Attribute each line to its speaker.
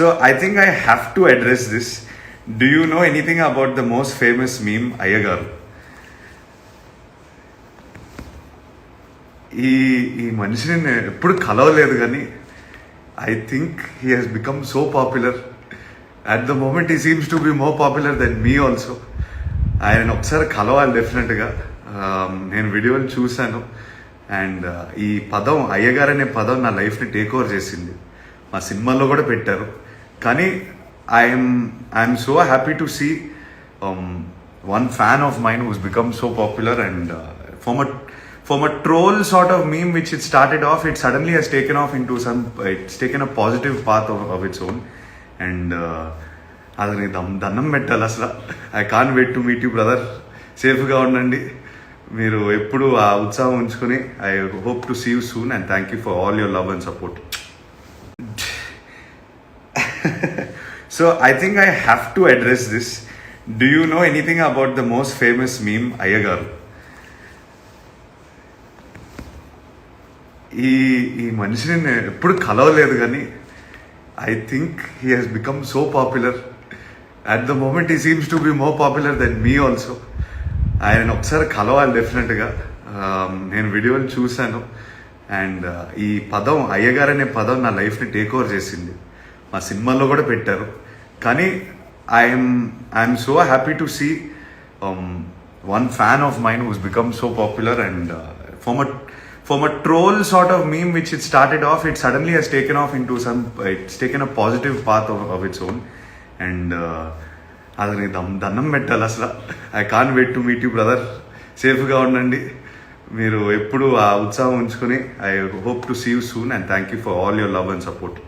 Speaker 1: So I think I have to address this. Do you know anything about the most famous meme, Ayyagaru? ఈ మనిషిని నేను ఎప్పుడు కలవలేదు కానీ I think he he's become so popular. At the moment he seems to be more popular than me also. ఆయన ఒకసారి కలవాలి డెఫినెట్గా. నేను వీడియోని చూశాను అండ్ ఈ పదం అయ్యగారు అనే పదం నా లైఫ్ని టేక్ ఓవర్ చేసింది. మా సినిమాల్లో కూడా పెట్టారు. కానీ I'm so happy to see one fan of mine who's become so popular, and from a troll sort of meme which it started off, it suddenly has taken off into it's taken a positive path of its own. And అది దండం పెట్టాలి అసలు. I can't wait to meet you brother. సేఫ్గా ఉండండి, మీరు ఎప్పుడు ఆ ఉత్సాహం ఉంచుకొని. I hope to see you soon and thank you for all your love and support. So I think I have to address this. Do you know anything about the most famous meme, Ayyagaru? ఈ మనిషిని నేను ఎప్పుడు కలవలేదు కానీ I think he he's become so popular. At the moment he seems to be more popular than me also. ఆయన ఒకసారి కలవాలి డెఫినెట్గా. నేను వీడియోని చూశాను అండ్ ఈ పదం అయ్యగారు అనే పదం నా లైఫ్ని టేక్ ఓవర్ చేసింది. మా సినిమాల్లో కూడా పెట్టారు. కానీ I'm so happy to see one fan of mine who's become so popular, and from a troll sort of meme which it started off, it suddenly has taken off into it's taken a positive path of its own. And అది దండం పెట్టాలి అసలు. I can't wait to meet you brother. సేఫ్గా ఉండండి, మీరు ఎప్పుడు ఆ ఉత్సాహం ఉంచుకొని. I hope to see you soon and thank you for all your love and support.